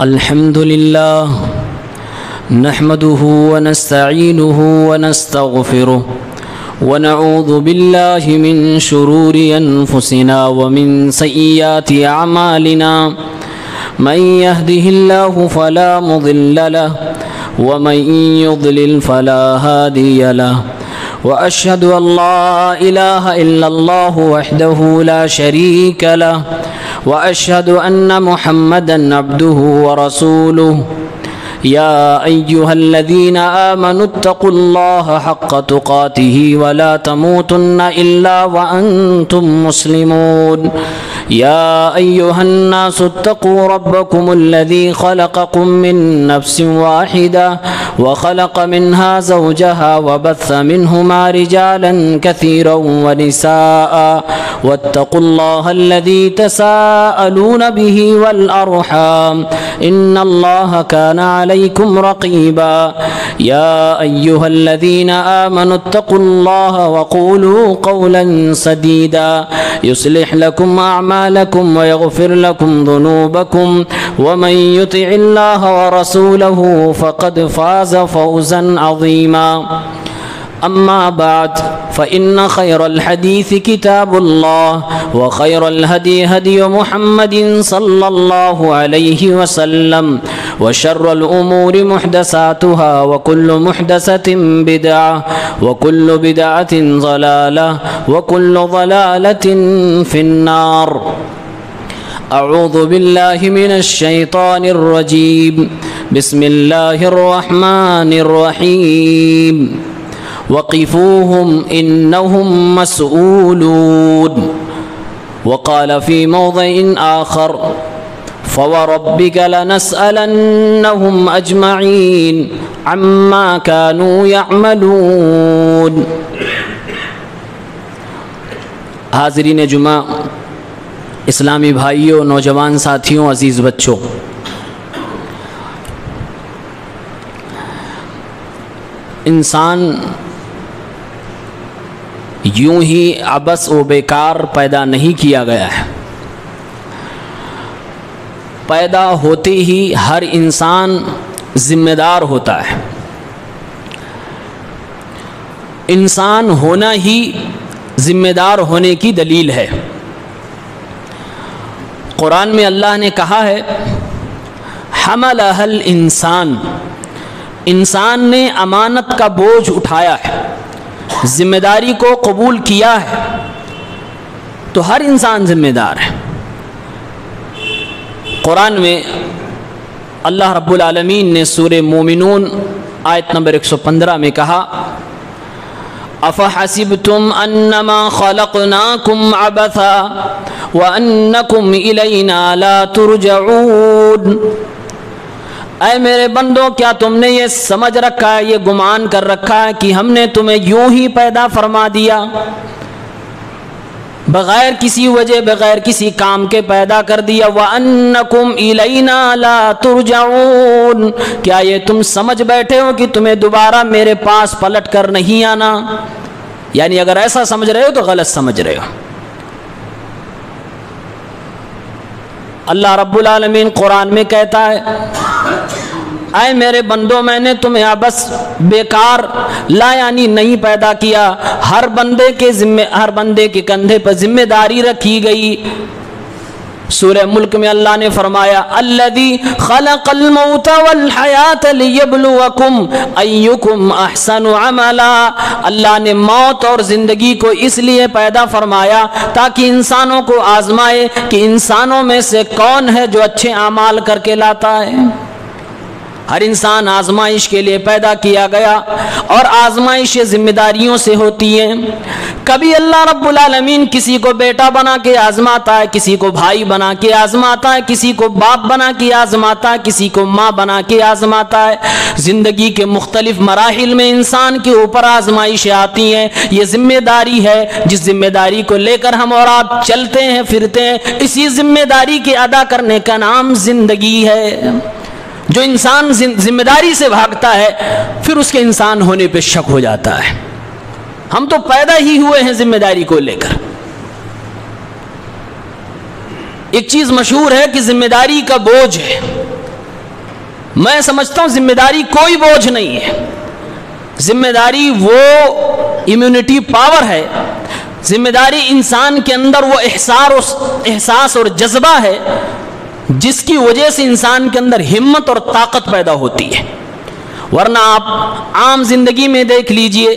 الحمد لله نحمده ونستعينه ونستغفره ونعوذ بالله من شرور أنفسنا ومن سيئات أعمالنا من يهده الله فلا مضل له ومن يضلل فلا هادي له وأشهد أن لا إله إلا الله وحده لا شريك له وأشهد أن محمدًا عبده ورسوله يا أيها الذين آمنوا اتقوا الله حق تقاته ولا تموتن إلا وأنتم مسلمون يا أيها الناس اتقوا ربكم الذي خلقكم من نفس واحدة وخلق منها زوجها وبث منهما رجالا كثيرا ونساء واتقوا الله الذي تساءلون به والأرحام إن الله كان عليكم رقيبا يا أيها الذين آمنوا اتقوا الله وقولوا قولا سديدا يصلح لكم أعمالكم ويغفر لكم ذنوبكم ومن يطع الله ورسوله فقد فاز فوزا عظيما أما بعد فإن خير الحديث كتاب الله وخير الهدي هدي محمد صلى الله عليه وسلم وشر الأمور محدثاتها وكل محدثة بدعة وكل بدعة ضلالة وكل ضلالة في النار. أعوذ بالله من الشيطان الرجيم. بسم الله الرحمن الرحيم. وقفوهم إنهم مسؤولون. وقال في موضع آخر فوربك لنسألنهم أجمعين عما كانوا يعملون. حاضرین جمعہ، اسلامی بھائیوں، نوجوان ساتھیوں، عزیز بچوں، انسان یوں ہی عبث و بیکار پیدا نہیں کیا گیا ہے. پیدا ہوتے ہی ہر انسان ذمہ دار ہوتا ہے. انسان ہونا ہی ذمہ دار ہونے کی دلیل ہے. قرآن میں اللہ نے کہا ہے حملها الانسان، انسان نے امانت کا بوجھ اٹھایا ہے، ذمہ داری کو قبول کیا ہے، تو ہر انسان ذمہ دار ہے. قرآن میں اللہ رب العالمین نے سورہ مومنون آیت نمبر 115 میں کہا افحسبتم انما خلقناکم عبثا وانکم الینا لا ترجعون. اے میرے بندو، کیا تم نے یہ سمجھ رکھا ہے، یہ گمان کر رکھا ہے کہ ہم نے تمہیں یوں ہی پیدا فرما دیا، بغیر کسی وجہ، بغیر کسی کام کے پیدا کر دیا. وَأَنَّكُمْ إِلَيْنَا لَا تُرْجَعُونَ، کیا یہ تم سمجھ بیٹھے ہو کہ تمہیں دوبارہ میرے پاس پلٹ کر نہیں آنا؟ یعنی اگر ایسا سمجھ رہے ہو تو غلط سمجھ رہے ہو. اللہ رب العالمین قرآن میں کہتا ہے اے میرے بندو، میں نے تمہیں عبث بیکار لا یعنی نہیں پیدا کیا. ہر بندے کے کندھے پر ذمہ داری رکھی گئی. سورہ ملک میں اللہ نے فرمایا الذی خلق الموت والحیات لیبلوکم ایکم احسن عملا. اللہ نے موت اور زندگی کو اس لیے پیدا فرمایا تاکہ انسانوں کو آزمائے کہ انسانوں میں سے کون ہے جو اچھے اعمال کر کے لاتا ہے. ہر انسان آزمائش کے لیے پیدا کیا گیا، اور آزمائش ذمہ داریوں سے ہوتی ہے. کبھی اللہ رب العالمین کسی کو بیٹا بنا کے آزماتا ہے، کسی کو بھائی بنا کے آزماتا ہے، کسی کو باپ بنا کے آزماتا ہے، کسی کو ماں بنا کے آزماتا ہے. زندگی کے مختلف مراحل میں انسان کے اوپر آزمائشیں آتی ہیں. یہ ذمہ داری ہے جس ذمہ داری کو لے کر ہم اور آپ چلتے ہیں پھرتے ہیں. اسی ذمہ داری کے ادا کرنے کا نام زندگی ہے. جو انسان ذمہ داری سے بھاگتا ہے پھر اس کے انسان ہونے پہ شک ہو جاتا ہے. ہم تو پیدا ہی ہوئے ہیں ذمہ داری کو لے کر. ایک چیز مشہور ہے کہ ذمہ داری کا بوجھ ہے. میں سمجھتا ہوں ذمہ داری کوئی بوجھ نہیں ہے، ذمہ داری وہ امیونٹی پاور ہے، ذمہ داری انسان کے اندر وہ احساس اور جذبہ ہے جس کی وجہ سے انسان کے اندر ہمت اور طاقت پیدا ہوتی ہے۔ ورنہ آپ عام زندگی میں دیکھ لیجئے،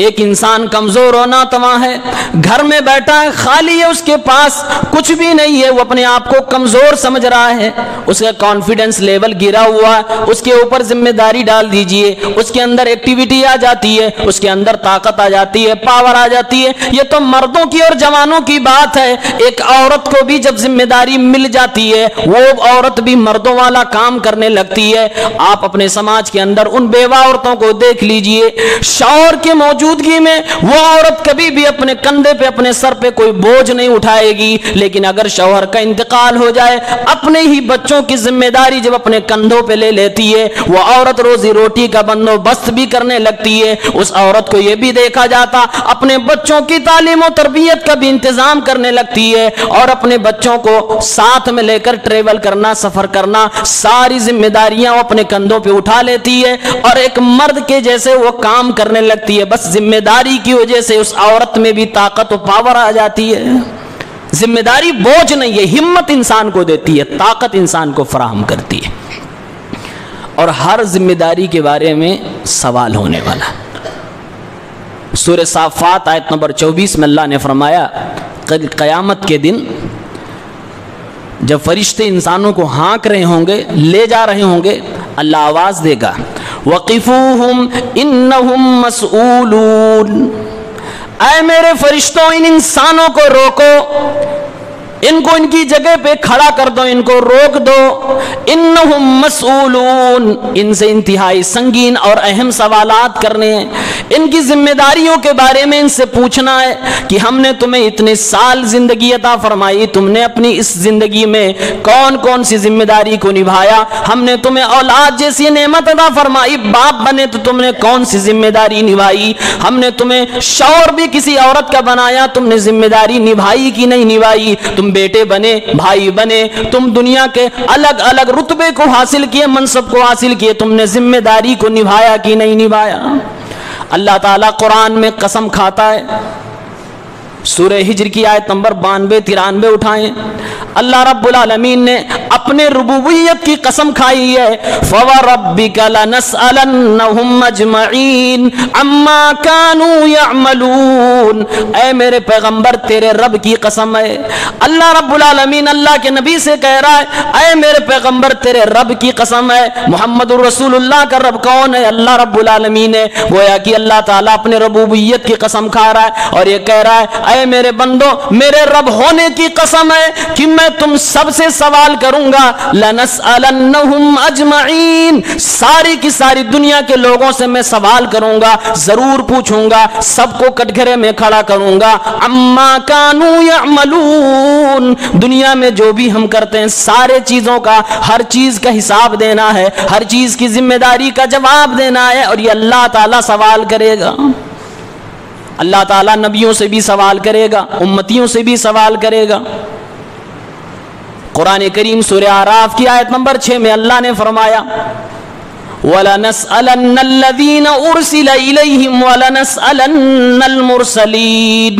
ایک انسان کمزور و ناتواں ہے، گھر میں بیٹھا ہے، خالی ہے، اس کے پاس کچھ بھی نہیں ہے، وہ اپنے آپ کو کمزور سمجھ رہا ہے، اس کا کانفیڈنس لیول گرا ہوا ہے، اس کے اوپر ذمہ داری ڈال دیجئے، اس کے اندر ایکٹیویٹی آ جاتی ہے، اس کے اندر طاقت آ جاتی ہے، پاور آ جاتی ہے۔ یہ تو مردوں کی اور جوانوں کی بات ہے، ایک عورت کو بھی جب ذمہ داری مل جاتی ہے وہ عورت بھی مردوں والا کام کرنے لگتی ہے۔ آپ اپنے سماج کے اندر ان بیوہ عورتوں کو دیکھ لیجئے، شوہر کی موجودگی میں وہ عورت کبھی بھی اپنے کندھے پہ اپنے سر پہ کوئی بوجھ نہیں اٹھائے گی، لیکن اگر شوہر کا انتقال ہو جائے، اپنے ہی بچوں کی ذمہ داری جب اپنے کندھوں پہ لے لیتی ہے، وہ عورت روزی روٹی کا بندوبست بھی کرنے لگتی ہے۔ اس عورت کو یہ بھی دیکھا جاتا اپنے بچوں کی تعلیم و تربیت کا بھی انتظام کرنے لگتی ہے، اور اپنے بچوں کو ساتھ میں لے کر ٹریول کرنا، سفر کرنا، ساری ذمہ داریاں وہ اپنے کندھوں پہ اٹھا لیتی ہے، اور ایک مرد کے جیسے وہ کام کرنے لگتی ہے۔ بس ذمہ داری کی وجہ سے اس عورت میں بھی طاقت و پاور آ جاتی ہے۔ ذمہ داری بوجھ نہیں ہے، ہمت انسان کو دیتی ہے، طاقت انسان کو فراہم کرتی ہے، اور ہر ذمہ داری کے بارے میں سوال ہونے والا۔ سورہ صافات آیت نمبر 24 میں اللہ نے فرمایا قیامت کے دن جب فرشتے انسانوں کو ہانک رہے ہوں گے، لے جا رہے ہوں گے، اللہ آواز دے گا وَقِفُوهُمْ إِنَّهُمْ مَسْئُولُونَ، اے میرے فرشتوں ان انسانوں کو روکو، ان کو ان کی جگہ پہ کھڑا کر دو، ان کو روک دو، انہم مسئولون، ان سے انتہائی سنگین اور اہم سوالات کرنے ہیں، ان کی ذمہ داریوں کے بارے میں ان سے پوچھنا ہے کہ ہم نے تمہیں اتنے سال زندگی عطا فرمائی، تم نے اپنی اس زندگی میں کون کون سی ذمہ داری کو نبھایا، ہم نے تمہیں اولاد جیسی نعمت عطا فرمائی، باپ بنے تو تم نے کون سی ذمہ داری نبھائی، ہم نے تمہیں شوہر بھی کسی عورت کا بنایا، تم نے ذمہ داری نبھائی کی نہیں نبھائی، تم بیٹے بنے، بھائی بنے، تم دنیا کے الگ الگ رتبے کو حاصل کیے، منصب کو حاصل کیے، تم نے ذمہ داری کو نبھایا کہ نہیں نبھایا۔ اللہ تعالیٰ قرآن میں قسم کھاتا ہے، سورہ ہجر کی آیت نمبر 92-93 اٹھائیں، اللہ رب العالمین نے اپنے ربوبیت کی قسم کھائی ہے، فَوَرَبِّكَ لَنَسْأَلَنَّهُمْ أَجْمَعِينَ عَمَّا كَانُوا يَعْمَلُونَ، اے میرے پیغمبر تیرے رب کی قسم ہے، اللہ رب العالمین اللہ کے نبی سے کہہ رہا ہے، اے میرے پیغمبر تیرے رب کی قسم ہے۔ محمد الرسول اللہ کا رب کون ہے؟ اللہ رب العالمین ہے، گویا کہ اللہ تعالیٰ اپنے ربوبیت کی قسم کھا رہا ہے اور یہ کہہ رہا ہے، اے میرے بندو میرے رب ہونے کی قسم ہے کہ میں تم سب سے سوال کروں گا، لَنَسْأَلَنَّهُمْ أَجْمَعِينَ، ساری کی ساری دنیا کے لوگوں سے میں سوال کروں گا، ضرور پوچھوں گا، سب کو کٹگھرے میں کھڑا کروں گا، عَمَّا كَانُوا يَعْمَلُونَ، دنیا میں جو بھی ہم کرتے ہیں سارے چیزوں کا، ہر چیز کا حساب دینا ہے، ہر چیز کی ذمہ داری کا جواب دینا ہے، اور یہ اللہ تعالیٰ سوال کرے گا۔ اللہ تعالیٰ نبیوں سے بھی سوال کرے گا، امتیوں سے بھی سوال کرے گا۔ قرآن کریم سورہ اعراف کی آیت نمبر 6 میں اللہ نے فرمایا وَلَنَسْأَلَنَّ الَّذِينَ أُرْسِلَ إِلَيْهِمْ وَلَنَسْأَلَنَّ الْمُرْسَلِينَ،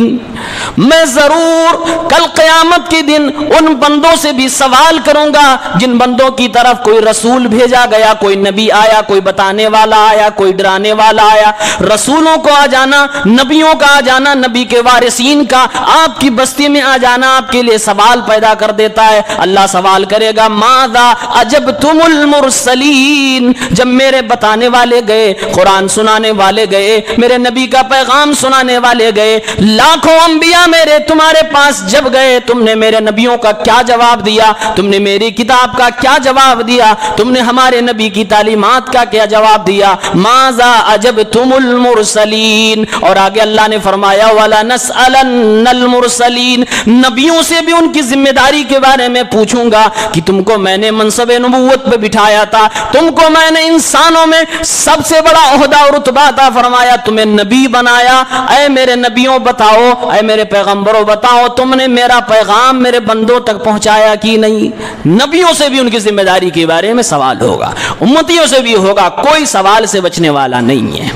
میں ضرور کل قیامت کے دن ان بندوں سے بھی سوال کروں گا جن بندوں کی طرف کوئی رسول بھیجا گیا، کوئی نبی آیا، کوئی بتانے والا آیا، کوئی ڈرانے والا آیا۔ رسولوں کو آ جانا، نبیوں کا آ جانا، نبی کے وارثین کا آپ کی بستی میں آ جانا آپ کے لیے سوال پیدا کر دیتا ہے۔ اللہ سوال کرے گا ماذا اجبتم المرسلین، جب میرے بتانے والے گئے، قرآن سنانے والے گئے، میرے نبی کا پیغام سنانے والے گئے، لاکھوں انبیاء میرے تمہارے پاس جب گئے، تم نے میرے نبیوں کا کیا جواب دیا، تم نے میری کتاب کا کیا جواب دیا، تم نے ہمارے نبی کی تعلیمات کا کیا جواب دیا، ماذا اجبتم المرسلین۔ اور آگے اللہ نے فرمایا وَلَنَسْأَلَنَّ الْمُرْسَلِينَ، نبیوں سے بھی ان کی ذمہ داری کے بارے میں پوچھوں گا کہ تم کو میں نے منصب نبوت پہ بٹھایا تھا، تم کو میں نے انسانوں میں سب سے بڑا عہدہ اور رتبہ عطا فرمایا, تمہیں نبی بنایا. اے میرے نبیوں بتاؤ, اے میرے پیغمبروں بتاؤ, تم نے میرا پیغام میرے بندوں تک پہنچایا کہ نہیں؟ نبیوں سے بھی ان کی ذمہ داری کے بارے میں سوال ہوگا, امتیوں سے بھی ہوگا, کوئی سوال سے بچنے والا نہیں ہے.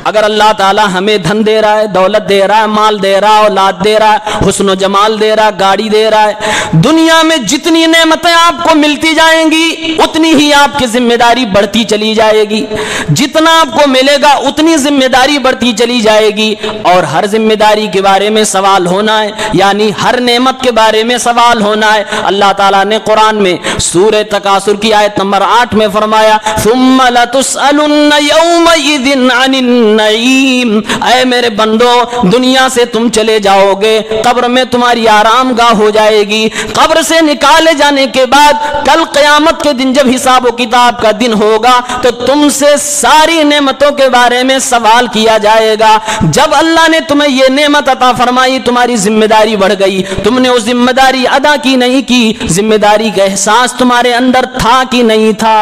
اگر اللہ تعالیٰ ہمیں دھن دے رہا ہے, دولت دے رہا ہے, مال دے رہا ہے, اولاد دے رہا ہے, حسن و جمال دے رہا ہے, گاڑی دے رہا ہے, دنیا میں جتنی نعمتیں آپ کو ملتی جائیں گی اتنی ہی آپ کی ذمہ داری بڑھتی چلی جائے گی. جتنا آپ کو ملے گا اتنی ذمہ داری بڑھتی چلی جائے گی, اور ہر ذمہ داری کے بارے میں سوال ہونا ہے, یعنی ہر نعمت کے بارے میں سوال ہونا ہے. اللہ تعالیٰ نے قرآن میں سورہ تکاثر کی آیت نمبر 8 میں فرمایا ثم لتسألن یومئذ عن النعیم. اے میرے بندو, دنیا سے تم چلے جاؤ گے, قبر میں تمہاری آرام گاہ ہو جائے گی. قبر سے نکالے جانے کے بعد کل قیامت کے دن جب حساب و کتاب کا دن ہوگا تو تم سے ساری نعمتوں کے بارے میں سوال کیا جائے گا. جب اللہ نے تمہیں یہ نعمت عطا فرمائی, تمہاری ذمہ داری بڑھ گئی, تم نے وہ ذمہ داری ادا کی نہیں کی, ذمہ داری کا احساس تمہارے اندر تھا کہ نہیں تھا.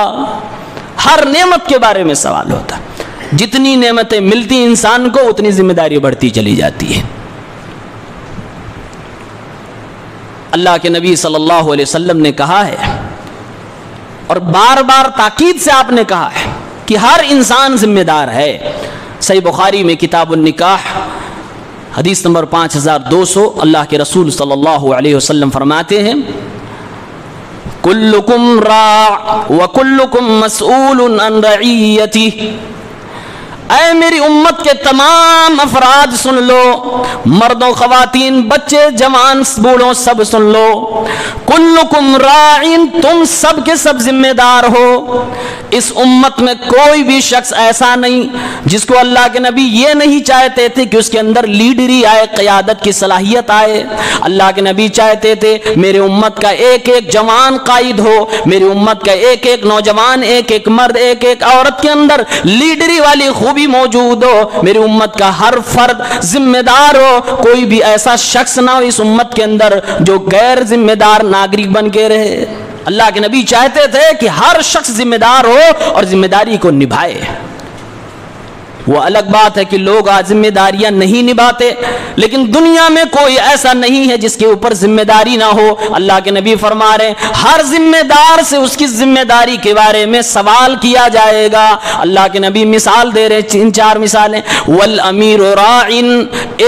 ہر نعمت کے بارے میں سوال ہوتا. جتنی نعمتیں ملتی انسان کو اتنی ذمہ داری بڑھتی چلی جاتی ہے. اللہ کے نبی صلی اللہ علیہ وسلم نے کہا ہے, اور بار بار تاکید سے آپ نے کہا ہے کہ ہر انسان ذمہ دار ہے. صحیح بخاری میں کتاب النکاح حدیث نمبر 5200 اللہ کے رسول صلی اللہ علیہ وسلم فرماتے ہیں کلکم راع وکلکم مسئول عن رعیتہ. اے میری امت کے تمام افراد سن لو, مردوں, خواتین, بچے, جوان, بوڑھوں, سب سن لو. کلکم راعین, تم سب کے سب ذمہ دار ہو. اس امت میں کوئی بھی شخص ایسا نہیں جس کو اللہ کے نبی یہ نہیں چاہتے تھے کہ اس کے اندر لیڈری آئے, قیادت کی صلاحیت آئے. اللہ کے نبی چاہتے تھے میرے امت کا ایک ایک جوان قائد ہو, میری امت کا ایک ایک نوجوان, ایک ایک مرد, ایک ایک عورت کے اندر لیڈری والی خوبی موجود ہو. میری امت کا ہر فرد ذمہ دار ہو, کوئی بھی ایسا شخص نہ ہو اس امت کے اندر جو غیر ذمہ دار ناگرک بن کے رہے. اللہ کے نبی چاہتے تھے کہ ہر شخص ذمہ دار ہو اور ذمہ داری کو نبھائے. وہ الگ بات ہے کہ لوگ آج ذمہ داریاں نہیں نبھاتے, لیکن دنیا میں کوئی ایسا نہیں ہے جس کے اوپر ذمہ داری نہ ہو. اللہ کے نبی فرما رہے ہیں ہر ذمہ دار سے اس کی ذمہ داری کے بارے میں سوال کیا جائے گا. اللہ کے نبی مثال دے رہے, 3-4 مثالیں. والامیر راعن,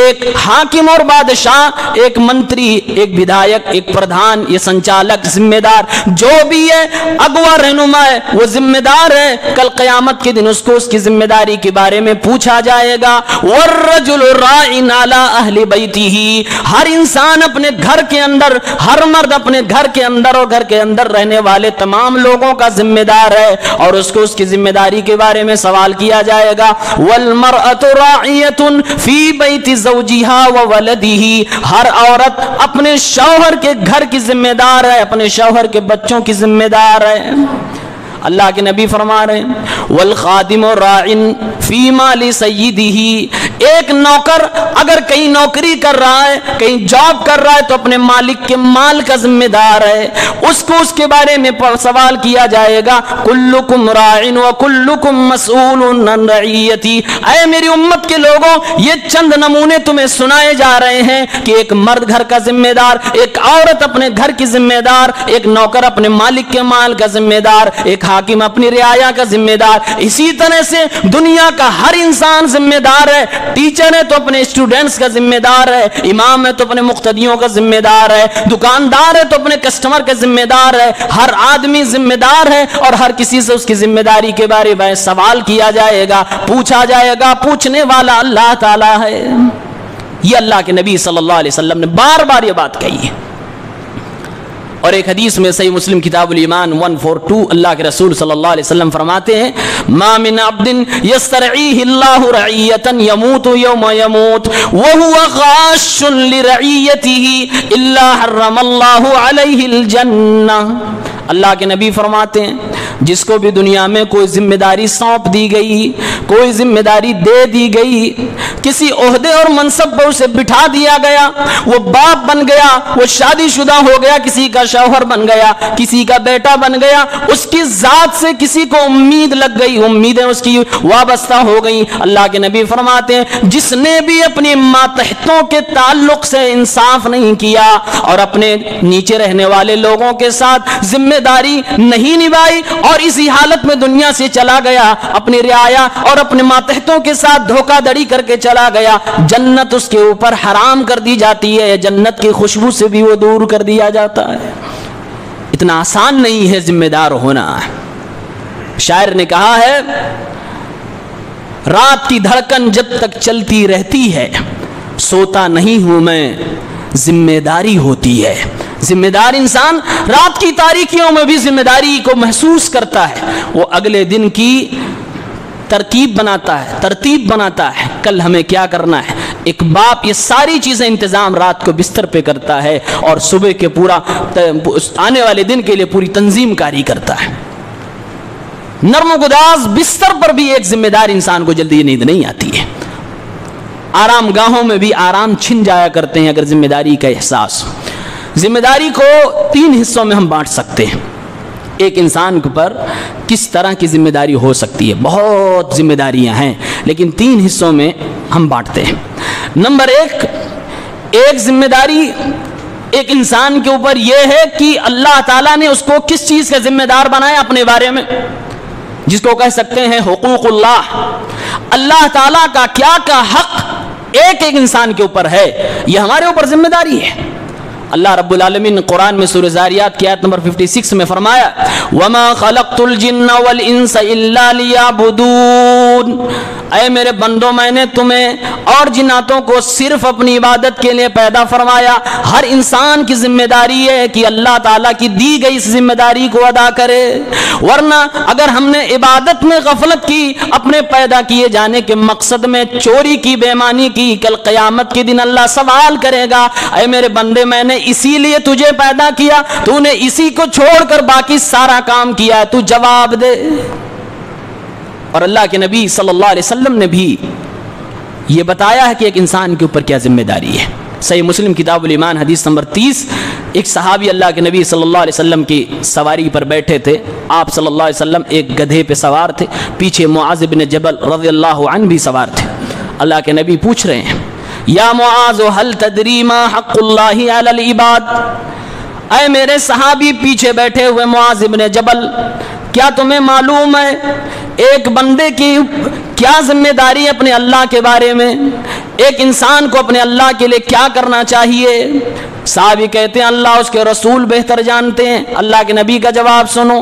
ایک حاکم اور بادشاہ, ایک منتری, ایک ودھایک, ایک پردھان, یہ سنچالک, ذمہ دار جو بھی ہے, اغوا رہنما ہے, وہ ذمہ دار ہے. کل قیامت کے دن اس کو اس کی ذمہ داری کے بارے میں پوچھا جائے گا. والرجل راعن علی اہل بیتہ, ہر انسان اپنے گھر کے اندر, ہر مرد اپنے گھر کے اندر اور گھر کے اندر رہنے والے تمام لوگوں کا ذمہ دار ہے, اور اس کو اس کی ذمہ داری کے بارے میں سوال کیا جائے گا. والمرأة راعیة فی بیت زوجها وولدہ, ہر عورت اپنے شوہر کے گھر کی ذمہ دار ہے, اپنے شوہر کے بچوں کی ذمہ دار ہے. اللہ کے نبی فرما رہے ہیں والخادم راعن فی مال سیدہ, ایک نوکر اگر کہیں نوکری کر رہا ہے, کہیں جاب کر رہا ہے, تو اپنے مالک کے مال کا ذمہ دار ہے, اس کو اس کے بارے میں سوال کیا جائے گا. کلکم راعن وکلکم مسئول عن رعیتہ. اے میری امت کے لوگوں, یہ چند نمونے تمہیں سنائے جا رہے ہیں کہ ایک مرد گھر کا ذمہ دار, ایک عورت اپنے گھر کی ذمہ دار, ایک نوکر اپنے مالک کے مال کا ذمہ دار, ایک حاکم اپنی رعایا کا ذمہ دار. اسی طرح سے دنیا کا ہر انسان ذمہ دار ہے. ٹیچر ہے تو اپنے اسٹوڈنٹس کا ذمہ دار ہے, امام ہے تو اپنے مقتدیوں کا ذمہ دار ہے, دکاندار ہے تو اپنے کسٹمر کا ذمہ دار ہے. ہر آدمی ذمہ دار ہے, اور ہر کسی سے اس کی ذمہ داری کے بارے میں سوال کیا جائے گا, پوچھا جائے گا. پوچھنے والا اللہ تعالی ہے. یہ اللہ کے نبی صلی اللہ علیہ وسلم نے بار بار یہ بات کہی ہے. اور ایک حدیث میں صحیح مسلم کتاب الایمان 142 اللہ کے رسول صلی اللہ علیہ وسلم فرماتے ہیں ما من عبد یسترعیہ اللہ رعیتا یموت یوم یموت وہو غاش لرعیتہ الا حرم اللہ علیہ الجنہ. اللہ کے نبی فرماتے ہیں جس کو بھی دنیا میں کوئی ذمہ داری سونپ دی گئی, کوئی ذمہ داری دے دی گئی، کسی عہدے اور منصب پر اسے بٹھا دیا گیا، وہ باپ بن گیا، وہ شادی شدہ ہو گیا، کسی کا شوہر بن گیا، کسی کا بیٹا بن گیا، اس کی ذات سے کسی کو امید لگ گئی، امیدیں اس کی وابستہ ہو گئی۔ اللہ کے نبی فرماتے ہیں جس نے بھی اپنی ماتحتوں کے تعلق سے انصاف نہیں کیا اور اپنے نیچے رہنے والے لوگوں کے ساتھ ذمہ داری نہیں نبھائی اور اسی حالت میں دنیا سے چلا گیا، اپنی رعایا اور اپنے ماتحتوں کے ساتھ دھوکہ دڑی کر کے چلا گیا، جنت اس کے اوپر حرام کر دی جاتی ہے، جنت کی خوشبو سے بھی وہ دور کر دیا جاتا ہے۔ اتنا آسان نہیں ہے ذمہ دار ہونا۔ شاعر نے کہا ہے رات کی دھڑکن جب تک چلتی رہتی ہے سوتا نہیں ہوں میں، ذمہ داری ہوتی ہے۔ ذمہ دار انسان رات کی تاریکیوں میں بھی ذمہ داری کو محسوس کرتا ہے، وہ اگلے دن کی ترتیب بناتا ہے، کل ہمیں کیا کرنا ہے۔ ایک باپ یہ ساری چیزیں انتظام رات کو بستر پہ کرتا ہے اور صبح کے پورا آنے والے دن کے لیے پوری تنظیم کاری کرتا ہے۔ نرم و گداز بستر پر بھی ایک ذمہ دار انسان کو جلدی نیند نہیں آتی ہے۔ آرام گاہوں میں بھی آرام چھن جایا کرتے ہیں اگر ذمہ داری کا احساس ہو۔ ذمہ داری کو 3 حصوں میں ہم بانٹ سکتے ہیں۔ ایک انسان کے اوپر کس طرح کی ذمہ داری ہو سکتی ہے، بہت ذمہ داریاں ہیں لیکن 3 حصوں میں ہم بانٹتے ہیں۔ نمبر 1، ایک ذمہ داری ایک انسان کے اوپر یہ ہے کہ اللہ تعالیٰ نے اس کو کس چیز کا ذمہ دار بنایا اپنے بارے میں، جس کو کہہ سکتے ہیں حقوق اللہ۔ اللہ تعالیٰ کا کیا حق ایک انسان کے اوپر ہے، یہ ہمارے اوپر ذمہ داری ہے۔ اللہ رب العالمین نے قرآن میں سورہ ذاریات کی آیت نمبر 56 میں فرمایا وَمَا خَلَقْتُ الْجِنَّ وَالْإِنسَ إِلَّا لِيَعْبُدُونَ، اے میرے بندوں میں نے تمہیں اور جناتوں کو صرف اپنی عبادت کے لیے پیدا فرمایا۔ ہر انسان کی ذمہ داری ہے کہ اللہ تعالیٰ کی دی گئی اس ذمہ داری کو ادا کرے، ورنہ اگر ہم نے عبادت میں غفلت کی، اپنے پیدا کیے جانے کے مقصد میں چوری کی، بے ایمانی کی، کل قیامت کے دن اللہ سوال کرے گا اے میرے بندے میں نے اسی لیے تجھے پیدا کیا، تو نے اسی کو چھوڑ کر باقی سارا کام کیا ہے، تو جواب دے۔ اور اللہ کے نبی صلی اللہ علیہ وسلم نے بھی یہ بتایا ہے کہ ایک انسان کے اوپر کیا ذمہ داری ہے۔ صحیح مسلم کتاب الایمان حدیث نمبر 30، ایک صحابی اللہ کے نبی صلی اللہ علیہ وسلم کی سواری پر بیٹھے تھے، آپ صلی اللہ علیہ وسلم ایک گدھے پہ سوار تھے، پیچھے معاذ بن جبل رضی اللہ عنہ بھی سوار تھے۔ اللہ کے نبی پوچھ رہے ہیں یا معاذ هل تدری ما حق اللہ علی العباد، اے میرے صحابی پیچھے بیٹھے ہوئے معاذ بن جبل، کیا تمہیں معلوم ہے ایک بندے کی کیا ذمہ داری ہے اپنے اللہ کے بارے میں، ایک انسان کو اپنے اللہ کے لیے کیا کرنا چاہیے؟ صحابی کہتے ہیں اللہ اس کے رسول بہتر جانتے ہیں۔ اللہ کے نبی کا جواب سنو،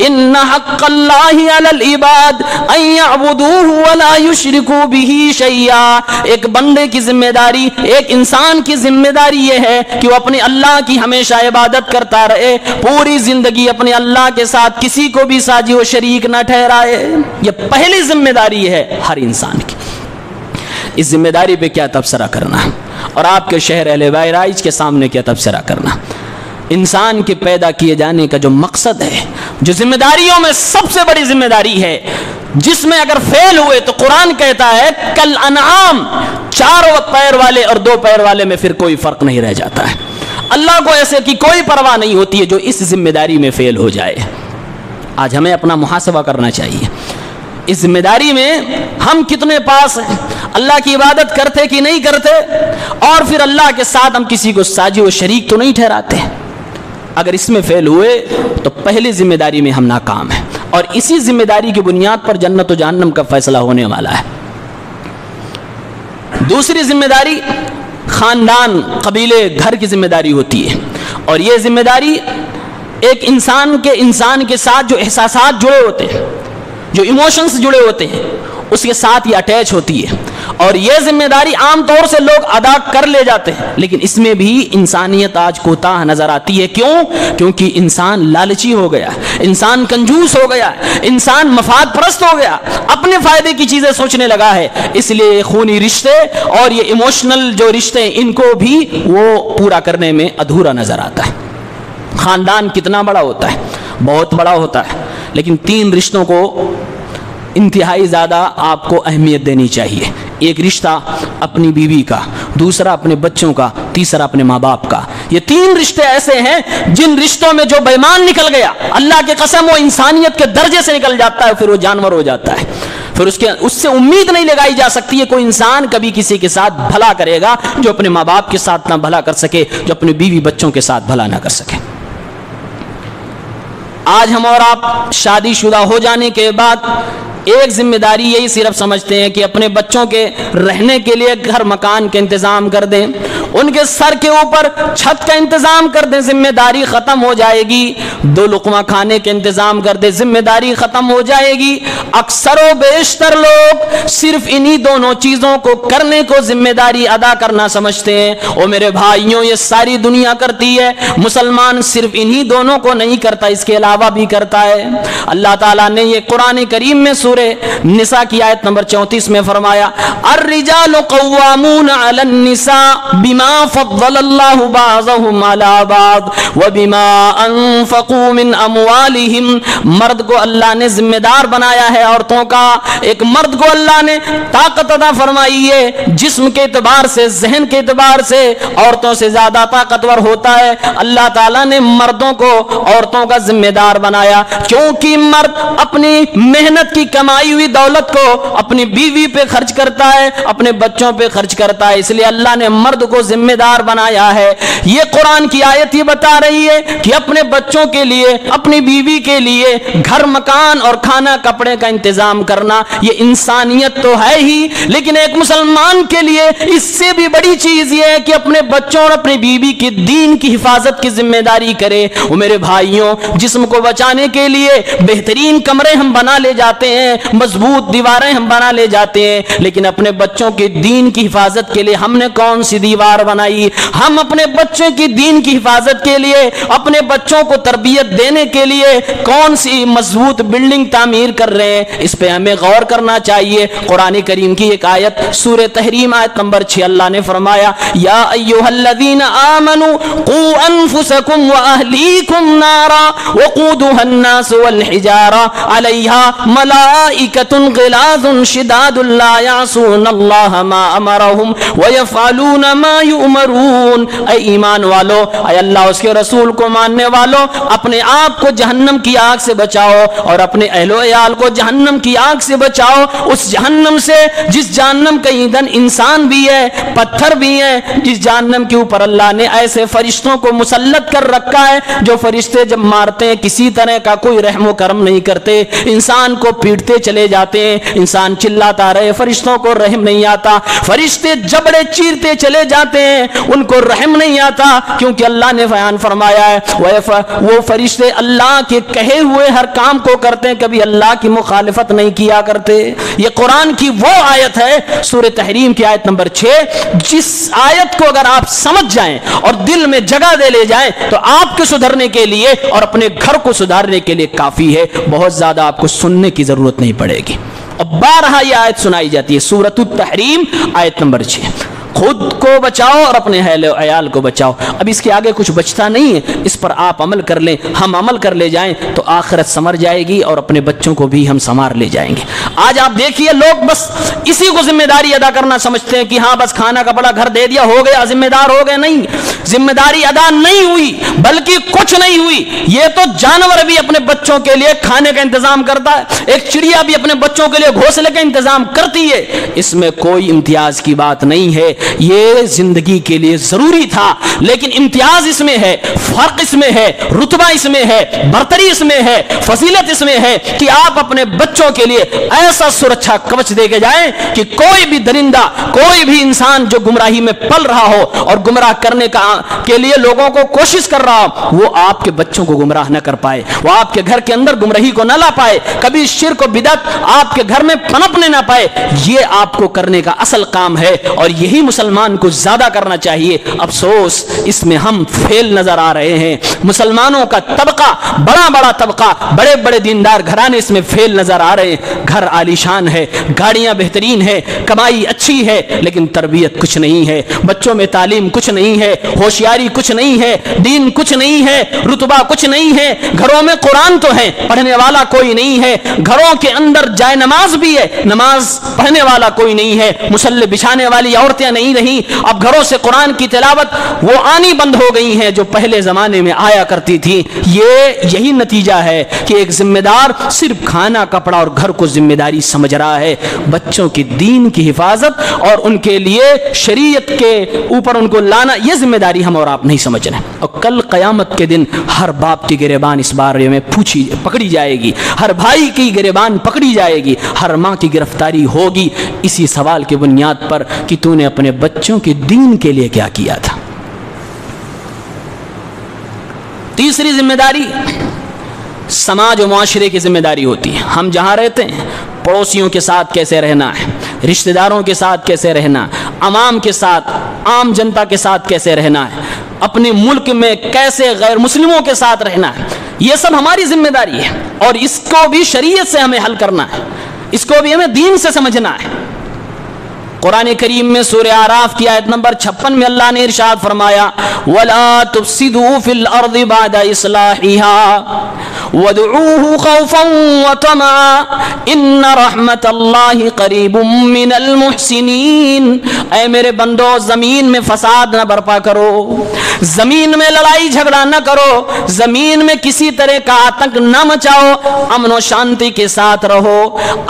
ان حق اللہ علی العباد ان یعبدوہ ولا یشرکوا بہ شیئا، ایک بندے کی ذمہ داری، ایک انسان کی ذمہ داری یہ ہے کہ وہ اپنے اللہ کی ہمیشہ عبادت کرتا رہے، پوری زندگی اپنے اللہ کے ساتھ کسی کو بھی ساجی و شریک نہ ٹھہرائے۔ یہ پہلی ذمہ داری ہے ہر انسان کی۔ اس ذمہ داری پہ کیا تبصرہ کرنا اور آپ کے شہر اہل بہرائچ کے سامنے کیا تبصرہ کرنا۔ انسان کے پیدا کیے جانے کا جو مقصد ہے، جو ذمہ داریوں میں سب سے بڑی ذمہ داری ہے، جس میں اگر فیل ہوئے تو قرآن کہتا ہے کل انعام، 4 پیر والے اور 2 پیر والے میں پھر کوئی فرق نہیں رہ جاتا ہے۔ اللہ کو ایسے کی کوئی پرواہ نہیں ہوتی ہے جو اس ذمہ داری میں فیل ہو جائے۔ آج ہمیں اپنا محاسبہ کرنا چاہیے، اس ذمہ داری میں ہم کتنے پاس ہیں، اللہ کی عبادت کرتے کہ نہیں کرتے، اور پھر اللہ کے ساتھ ہم کسی کو ساجی و شریک تو نہیں ٹھہراتے۔ اگر اس میں فیل ہوئے تو پہلی ذمہ داری میں ہم ناکام ہیں، اور اسی ذمہ داری کی بنیاد پر جنت و جہنم کا فیصلہ ہونے والا ہے۔ دوسری ذمہ داری خاندان، قبیلے، گھر کی ذمہ داری ہوتی ہے، اور یہ ذمہ داری ایک انسان کے ساتھ جو احساسات جڑے ہوتے ہیں، جو ایموشنز جڑے ہوتے ہیں، اس کے ساتھ یہ اٹیچ ہوتی ہے، اور یہ ذمہ داری عام طور سے لوگ ادا کر لے جاتے ہیں، لیکن اس میں بھی انسانیت آج کوتاہ نظر آتی ہے۔ کیوں؟ کیونکہ انسان لالچی ہو گیا، انسان کنجوس ہو گیا، انسان مفاد پرست ہو گیا، اپنے فائدے کی چیزیں سوچنے لگا ہے، اس لیے خونی رشتے اور یہ ایموشنل جو رشتے ہیں ان کو بھی وہ پورا کرنے میں ادھورا نظر آتا ہے۔ خاندان کتنا بڑا ہوتا ہے، بہت بڑا ہوتا ہے، لیکن 3 رشتوں کو انتہائی زیادہ آپ کو اہمیت دینی چاہیے۔ ایک رشتہ اپنی بیوی کا، دوسرا اپنے بچوں کا، تیسرا اپنے ماں باپ کا۔ یہ تین رشتے ایسے ہیں جن رشتوں میں جو بے ایمان نکل گیا، اللہ کی قسم وہ انسانیت کے درجے سے نکل جاتا ہے، پھر وہ جانور ہو جاتا ہے، پھر اس سے امید نہیں لگائی جا سکتی ہے کوئی انسان کبھی کسی کے ساتھ بھلا کرے گا جو اپنے ماں باپ کے ساتھ نہ بھلا کر سکے، جو اپنے بیوی بچوں کے ساتھ بھلا نہ کر سکے۔ آج ہم اور آپ شادی شدہ ہو جانے کے بعد ایک ذمہ داری یہی صرف سمجھتے ہیں کہ اپنے بچوں کے رہنے کے لیے گھر مکان کے انتظام کر دیں، ان کے سر کے اوپر چھت کا انتظام کر دیں، ذمہ داری ختم ہو جائے گی۔ دو لقمہ کھانے کے انتظام کر دیں، ذمہ داری ختم ہو جائے گی۔ اکثر و بیشتر لوگ صرف انہی دونوں چیزوں کو کرنے کو ذمہ داری ادا کرنا سمجھتے ہیں۔ اور میرے بھائیوں، یہ ساری دنیا کرتی ہے، مسلمان صرف انہی دونوں کو نہیں کرتا، اس کے علاوہ بھی کرتا ہے۔ اللہ تعالیٰ نے یہ قرآن کریم میں سورہ نساء کی آیت نمبر 34 میں فرمایا، الرجال قوامون علی النساء بما فضل اللہ بعضهم علی بعض وبما انفقوا من اموالہم۔ مرد کو اللہ نے ذمہ دار بنایا ہے عورتوں کا۔ ایک مرد کو اللہ نے طاقت عطا فرمائی ہے، جسم کے اعتبار سے، ذہن کے اعتبار سے عورتوں سے زیادہ طاقتور ہوتا ہے۔ اللہ تعالیٰ نے مردوں کو عورتوں کا ذمہ دار بنایا، کیونکہ مرد اپنی محنت کی کمائی ہوئی دولت کو اپنی بیوی پہ خرچ کرتا ہے، اپنے بچوں پہ خرچ کرتا ہے، اس لیے اللہ نے مرد کو ذمہ دار بنایا ہے۔ یہ قرآن کی آیت یہ بتا رہی ہے کہ اپنے بچوں کے لیے، اپنی بیوی کے لیے گھر مکان اور کھانا کپڑے کا انتظام کرنا یہ انسانیت تو ہے ہی، لیکن ایک مسلمان کے لیے اس سے بھی بڑی چیز یہ ہے کہ اپنے بچوں اور اپنی بیوی کی دین کی حفاظت کی ذمہ داری کرے۔ وہ میرے بھائیوں، جسم کو بچانے کے لیے بہترین کمرے ہم بنا لے جاتے ہیں، مضبوط دیواریں ہم بنا لے جاتے ہیں، لیکن اپنے بچوں کے دین کی حفاظت کے لیے ہم نے کون سی دیوار بنائی؟ ہم اپنے بچوں کی دین کی حفاظت کے لیے، اپنے بچوں کو تربیت دینے کے لیے کون سی مضبوط بلڈنگ تعمیر کر رہے ہیں؟ اس پہ ہمیں غور کرنا چاہیے۔ قرآن کریم کی ایک آیت سورہ تحریم آیت نمبر 6 اللہ نے فرمایا، یا ایھا الذین آمنوا قوا انفسکم واہلیکم نارا وقودها الناس والحجارہ علیہا ملائکۃ غلاظ شداد لا یعصون اللہ ما امرہم ویفعلون ما یؤمرون۔ اے ایمان والو، اے اللہ اس کے رسول کو ماننے والو، اپنے آپ کو جہنم کی آگ سے بچاؤ اور اپنے اہل و عیال کو جہنم کی آگ سے بچاؤ، اس جہنم سے جس جہنم کا ایندھن انسان بھی ہے، پتھر بھی ہے، جس جہنم کے اوپر اللہ نے ایسے فرشتوں کو مسلط کر رکھا ہے جو فرشتے جب مارتے ہیں کسی طرح کا کوئی رحم و کرم نہیں کرتے، انسان کو پیٹتے چلے جاتے ہیں، انسان چلاتا رہے، فرشتوں کو رحم نہیں آتا، فرشتے جبڑے چیرتے چلے جاتے ہیں، ان کو رحم نہیں آتا، کیونکہ اللہ نے بیان فرمایا ہے وہ فرشتے اللہ کے کہے ہوئے ہر کام کو کرتے ہیں، کبھی اللہ کی مخالفت نہیں کیا کرتے۔ یہ قرآن کی وہ آیت ہے سورہ تحریم کی آیت نمبر 6، جس آیت کو اگر آپ سمجھ جائیں اور دل میں جگہ دے لے جائیں تو آپ کے سدھرنے کے لیے اور اپنے گھر کو سدھارنے کے لیے کافی ہے، بہت زیادہ آپ کو سننے کی ضرورت نہیں پڑے گی۔ اب بارہا یہ آیت سنائی جاتی ہے، سورۃ التحریم آیت نمبر 6، خود کو بچاؤ اور اپنے اہل و عیال کو بچاؤ۔ اب اس کے آگے کچھ بچتا نہیں ہے، اس پر آپ عمل کر لیں، ہم عمل کر لے جائیں تو آخرت سنور جائے گی اور اپنے بچوں کو بھی ہم سنوار لے جائیں گے۔ آج آپ دیکھیے لوگ بس اسی کو ذمہ داری ادا کرنا سمجھتے ہیں کہ ہاں بس کھانا کپڑا گھر دے دیا، ہو گیا، ذمہ دار ہو گئے۔ نہیں، ذمہ داری ادا نہیں ہوئی، بلکہ کچھ نہیں ہوئی۔ یہ تو جانور بھی اپنے بچوں کے لیے کھانے کا انتظام کرتا ہے، ایک چڑیا بھی اپنے بچوں کے لیے گھونسلے کا انتظام کرتی ہے، اس میں کوئی امتیاز کی بات نہیں ہے، یہ زندگی کے لیے ضروری تھا، لیکن امتیاز اس میں ہے، فرق اس میں ہے، رتبہ اس میں ہے، برتری اس میں ہے، فضیلت اس میں ہے کہ آپ اپنے بچوں کے لیے ایسا سرکشا کوچ دے کے جائیں کہ کوئی بھی درندہ، کوئی بھی انسان جو گمراہی میں پل رہا ہو اور گمراہ کرنے کے لیے لوگوں کو کوشش کر رہا ہو، وہ آپ کے بچوں کو گمراہ نہ کر پائے، وہ آپ کے گھر کے اندر گمراہی کو نہ لا پائے، کبھی شرک و بدعت آپ کے گھر میں پنپنے نہ پائے۔ یہ آپ کو کرنے کا اصل کام ہے، اور یہی مسلمان کو زیادہ کرنا چاہیے. افسوس اس میں ہم فیل نظر آ رہے ہیں. مسلمانوں کا طبقہ, بڑا بڑا طبقہ, بڑے بڑے دیندار گھرانے اس میں فیل نظر آ رہے ہیں. گھر عالیشان ہے, گاڑیاں بہترین ہے, کمائی اچھی ہے, لیکن تربیت کچھ نہیں ہے. بچوں میں تعلیم کچھ نہیں ہے, ہوشیاری کچھ نہیں ہے, دین کچھ نہیں ہے, رتبہ کچھ نہیں ہے. گھروں میں قرآن تو ہے, پڑھنے والا کوئی نہیں ہے. گھروں کے اندر جائے نماز بھی ہے, نماز پڑھنے والا کوئی نہیں ہے. مصلی بچھانے والی عورتیں نہیں رہیں. اب گھروں سے قرآن کی تلاوت وہ آنی بند ہو گئی ہیں جو پہلے زمانے میں آیا کرتی تھی. یہی نتیجہ ہے کہ ایک ذمہ دار صرف کھانا کپڑا اور گھر کو ذمہ داری سمجھ رہا ہے. بچوں کی دین کی حفاظت اور ان کے لیے شریعت کے اوپر ان کو لانا, یہ ذمہ داری ہم اور آپ نہیں سمجھ رہے. اور کل قیامت کے دن ہر باپ کی گریبان اس بارے میں پکڑی جائے گی, ہر بھائی کی گریبان پکڑی جائے گی, ہر ماں کی گرفتاری ہوگی اسی سوال کی بنیاد پر کہ تو نے اپنے بچوں کے دین کے لیے کیا کیا تھا. تیسری ذمہ داری سماج و معاشرے کی ذمہ داری ہوتی ہے. ہم جہاں رہتے ہیں پڑوسیوں کے ساتھ کیسے رہنا ہے, رشتہ داروں کے ساتھ کیسے رہنا, عوام کے ساتھ, عام جنتا کے ساتھ کیسے رہنا ہے, اپنے ملک میں کیسے غیر مسلموں کے ساتھ رہنا ہے, یہ سب ہماری ذمہ داری ہے. اور اس کو بھی شریعت سے ہمیں حل کرنا ہے, اس کو بھی ہمیں دین سے سمجھنا ہے. قرآن کریم میں سورہ اعراف کی آیت نمبر 56 میں اللہ نے ارشاد فرمایا وَلَا تُفْسِدُوا فِي الْأَرْضِ بَعْدَ إِصْلَاحِهَا وَادْعُوهُ خَوْفًا وَطَمَعًا إِنَّ رَحْمَتَ اللَّهِ قَرِيبٌ مِّنَ الْمُحْسِنِينَ. اے میرے بندو, زمین میں فساد نہ برپا کرو, زمین میں لڑائی جھگڑا نہ کرو, زمین میں کسی طرح کا آتنک نہ مچاؤ, امن و شانتی کے ساتھ رہو,